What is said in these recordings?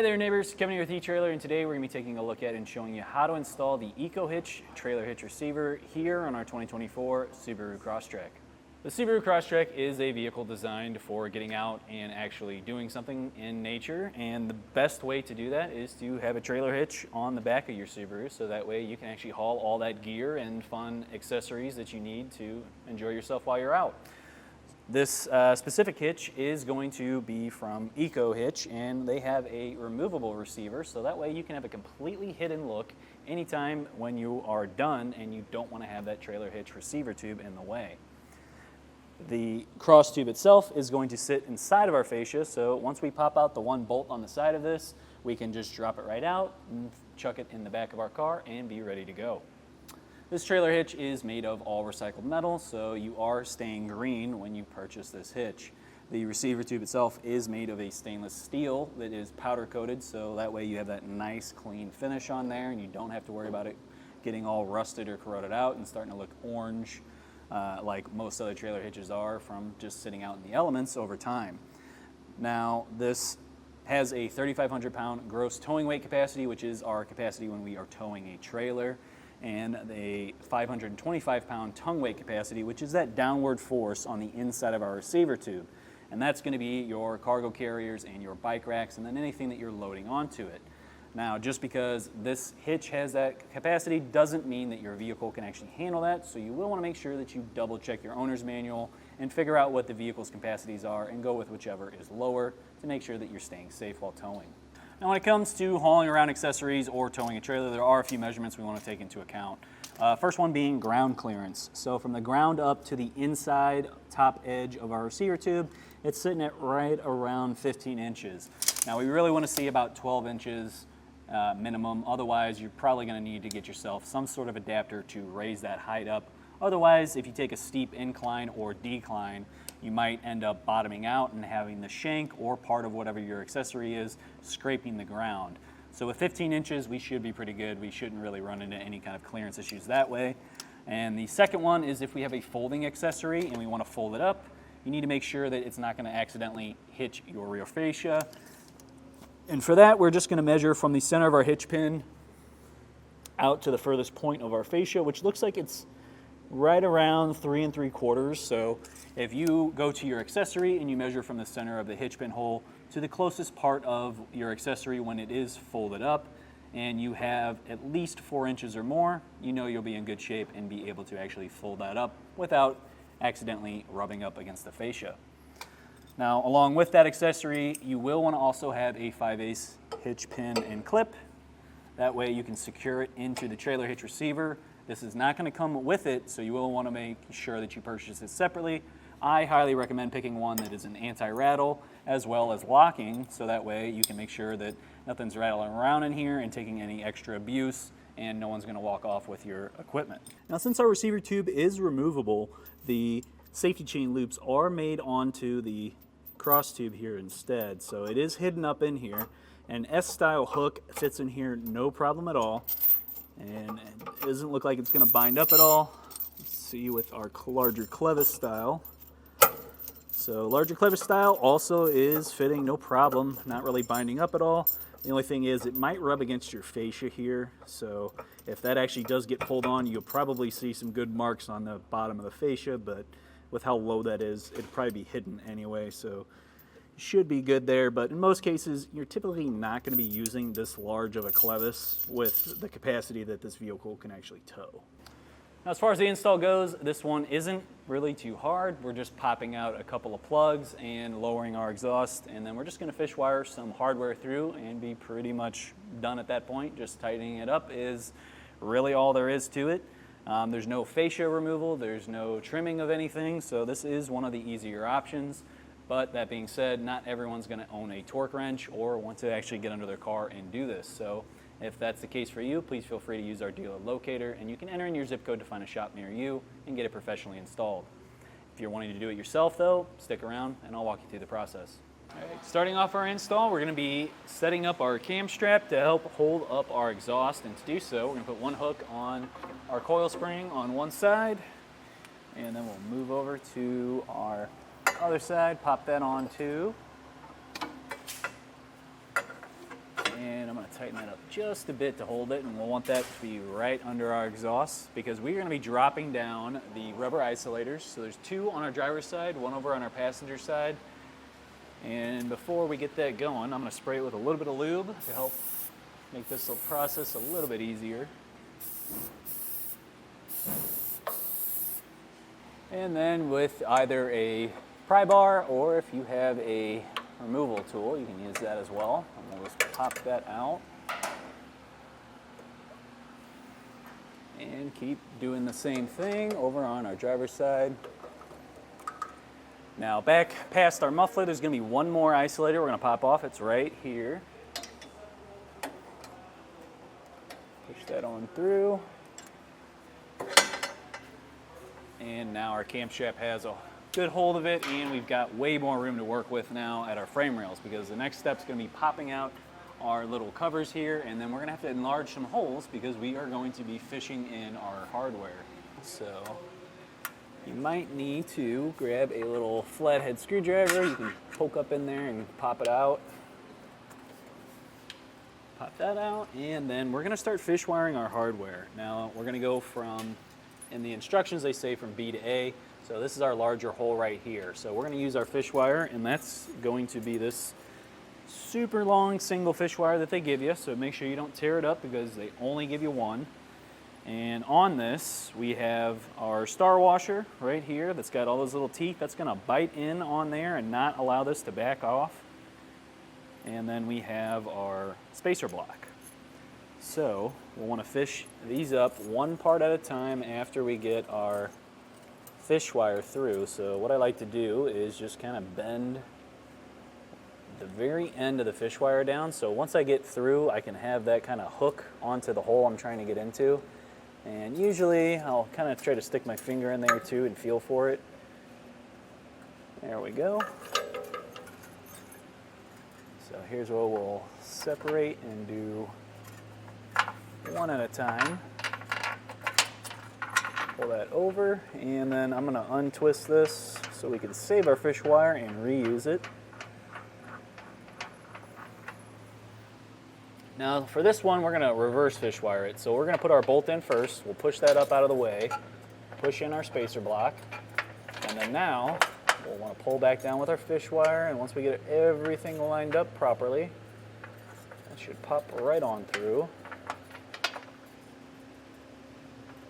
Hey there neighbors, Kevin here with eTrailer, and today we're going to be taking a look at and showing you how to install the EcoHitch Trailer Hitch receiver here on our 2024 Subaru Crosstrek. The Subaru Crosstrek is a vehicle designed for getting out and actually doing something in nature, and the best way to do that is to have a trailer hitch on the back of your Subaru, so that way you can actually haul all that gear and fun accessories that you need to enjoy yourself while you're out. This specific hitch is going to be from EcoHitch, and they have a removable receiver, so that way you can have a completely hidden look anytime when you are done and you don't want to have that trailer hitch receiver tube in the way. The cross tube itself is going to sit inside of our fascia, so once we pop out the one bolt on the side of this, we can just drop it right out and chuck it in the back of our car and be ready to go. This trailer hitch is made of all recycled metal, so you are staying green when you purchase this hitch. The receiver tube itself is made of a stainless steel that is powder coated, so that way you have that nice clean finish on there and you don't have to worry about it getting all rusted or corroded out and starting to look orange like most other trailer hitches are from just sitting out in the elements over time. Now, this has a 3,500 pound gross towing weight capacity, which is our capacity when we are towing a trailer, and a 525 pound tongue weight capacity, which is that downward force on the inside of our receiver tube. And that's going to be your cargo carriers and your bike racks and then anything that you're loading onto it. Now, just because this hitch has that capacity doesn't mean that your vehicle can actually handle that, so you will want to make sure that you double check your owner's manual and figure out what the vehicle's capacities are and go with whichever is lower to make sure that you're staying safe while towing. Now, when it comes to hauling around accessories or towing a trailer, there are a few measurements we want to take into account. First one being ground clearance. So from the ground up to the inside top edge of our receiver tube, it's sitting at right around 15 inches. Now, we really want to see about 12 inches minimum. Otherwise, you're probably going to need to get yourself some sort of adapter to raise that height up. Otherwise, if you take a steep incline or decline, you might end up bottoming out and having the shank or part of whatever your accessory is scraping the ground. So with 15 inches, we should be pretty good. We shouldn't really run into any kind of clearance issues that way. And the second one is if we have a folding accessory and we want to fold it up, you need to make sure that it's not going to accidentally hitch your rear fascia. And for that, we're just going to measure from the center of our hitch pin out to the furthest point of our fascia, which looks like it's right around 3 3/4. So if you go to your accessory and you measure from the center of the hitch pin hole to the closest part of your accessory when it is folded up, and you have at least 4 inches or more, you know you'll be in good shape and be able to actually fold that up without accidentally rubbing up against the fascia. Now, along with that accessory, you will want to also have a 5/8 hitch pin and clip. That way you can secure it into the trailer hitch receiver. This is not going to come with it, so you will want to make sure that you purchase it separately. I highly recommend picking one that is an anti-rattle as well as locking, so that way you can make sure that nothing's rattling around in here and taking any extra abuse, and no one's going to walk off with your equipment. Now, since our receiver tube is removable, the safety chain loops are made onto the cross tube here instead, so it is hidden up in here. An S-style hook fits in here no problem at all, and it doesn't look like it's going to bind up at all. Let's see with our larger clevis style. So larger clevis style also is fitting no problem, not really binding up at all. The only thing is it might rub against your fascia here, so if that actually does get pulled on, you'll probably see some good marks on the bottom of the fascia, but with how low that is, it'd probably be hidden anyway, so should be good there. But in most cases, you're typically not going to be using this large of a clevis with the capacity that this vehicle can actually tow. Now, as far as the install goes, this one isn't really too hard. We're just popping out a couple of plugs and lowering our exhaust, and then we're just going to fish wire some hardware through and be pretty much done at that point. Just tightening it up is really all there is to it. There's no fascia removal, there's no trimming of anything, so this is one of the easier options. But that being said, not everyone's going to own a torque wrench or want to actually get under their car and do this. So if that's the case for you, please feel free to use our dealer locator, and you can enter in your zip code to find a shop near you and get it professionally installed. If you're wanting to do it yourself though, stick around and I'll walk you through the process. All right, starting off our install, we're going to be setting up our cam strap to help hold up our exhaust, and to do so, we're going to put one hook on our coil spring on one side, and then we'll move over to our other side, pop that on too. tighten that up just a bit to hold it, and we'll want that to be right under our exhaust because we're going to be dropping down the rubber isolators. So there's 2 on our driver's side, 1 over on our passenger side. And before we get that going, I'm going to spray it with a little bit of lube to help make this process a little bit easier. And then with either a pry bar or if you have a removal tool, you can use that as well. And we'll just pop that out. And keep doing the same thing over on our driver's side. Now back past our muffler, there's going to be 1 more isolator we're going to pop off. It's right here. Push that on through. And now our camshaft has a good hold of it, and we've got way more room to work with now at our frame rails because the next step is going to be popping out our little covers here, and then we're going to have to enlarge some holes because we are going to be fishing in our hardware. So you might need to grab a little flathead screwdriver. You can poke up in there and pop it out. Pop that out, and then we're going to start fish wiring our hardware. Now we're going to go from, in the instructions they say from B to A, so this is our larger hole right here. So we're going to use our fish wire, and that's going to be this super long single fish wire that they give you, so make sure you don't tear it up because they only give you 1. And on this, we have our star washer right here that's got all those little teeth. That's going to bite in on there and not allow this to back off. And then we have our spacer block. So we'll want to fish these up 1 part at a time after we get our fish wire through. So what I like to do is just kind of bend the very end of the fish wire down. So once I get through, I can have that kind of hook onto the hole I'm trying to get into. And usually I'll kind of try to stick my finger in there too and feel for it. There we go. So here's what we'll separate and do 1 at a time. Pull that over, and then I'm going to untwist this so we can save our fish wire and reuse it. Now for this one, we're going to reverse fish wire it. So we're going to put our bolt in first. We'll push that up out of the way, push in our spacer block, and then now we'll want to pull back down with our fish wire, and once we get everything lined up properly, that should pop right on through.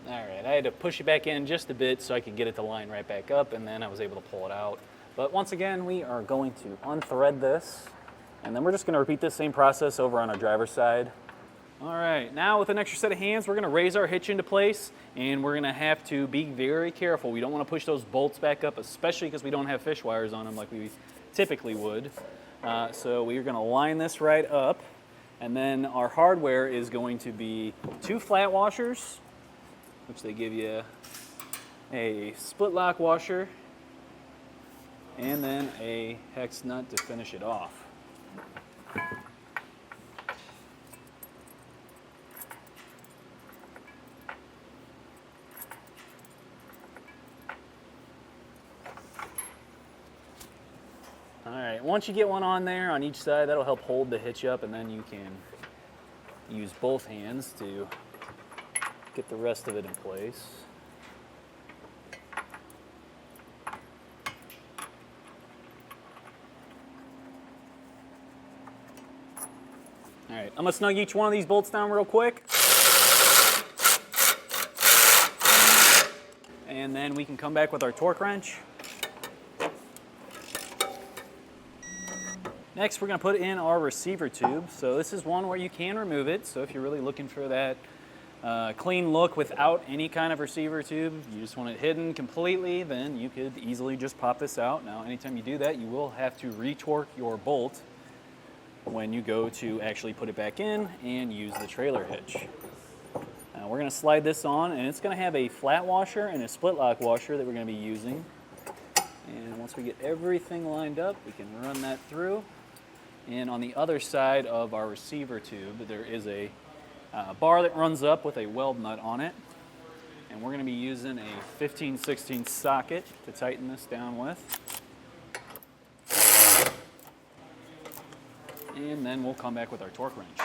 Alright, I had to push it back in just a bit so I could get it to line right back up, and then I was able to pull it out. But once again, we are going to unthread this, and then we're just going to repeat this same process over on our driver's side. Alright, now with an extra set of hands, we're going to raise our hitch into place, and we're going to have to be very careful. We don't want to push those bolts back up, especially because we don't have fish wires on them like we typically would. So we're going to line this right up, and then our hardware is going to be 2 flat washers, which they give you a split lock washer, and then a hex nut to finish it off. Alright, once you get one on there on each side, that'll help hold the hitch up, and then you can use both hands to get the rest of it in place. Alright, I'm going to snug each one of these bolts down real quick. And then we can come back with our torque wrench. Next, we're going to put in our receiver tube. So this is one where you can remove it. So if you're really looking for that clean look without any kind of receiver tube, you just want it hidden completely, then you could easily just pop this out. Now, anytime you do that, you will have to retorque your bolt when you go to actually put it back in and use the trailer hitch. Now we're going to slide this on, and it's going to have a flat washer and a split lock washer that we're going to be using. And once we get everything lined up, we can run that through. And on the other side of our receiver tube, there is a bar that runs up with a weld nut on it. And we're going to be using a 15/16 socket to tighten this down with. And then we'll come back with our torque wrench.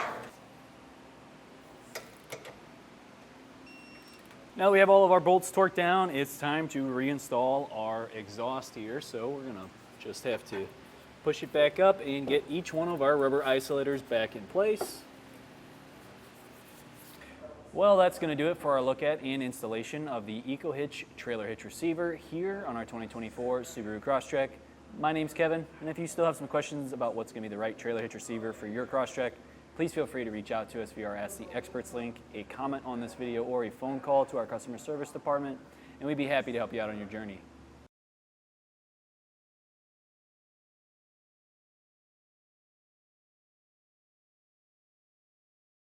Now that we have all of our bolts torqued down, it's time to reinstall our exhaust here. So we're gonna just have to push it back up and get each one of our rubber isolators back in place. Well, that's going to do it for our look at and installation of the EcoHitch Trailer Hitch receiver here on our 2024 Subaru Crosstrek. My name's Kevin, and if you still have some questions about what's going to be the right trailer hitch receiver for your Crosstrek, please feel free to reach out to us via our Ask the Experts link, a comment on this video, or a phone call to our customer service department, and we'd be happy to help you out on your journey.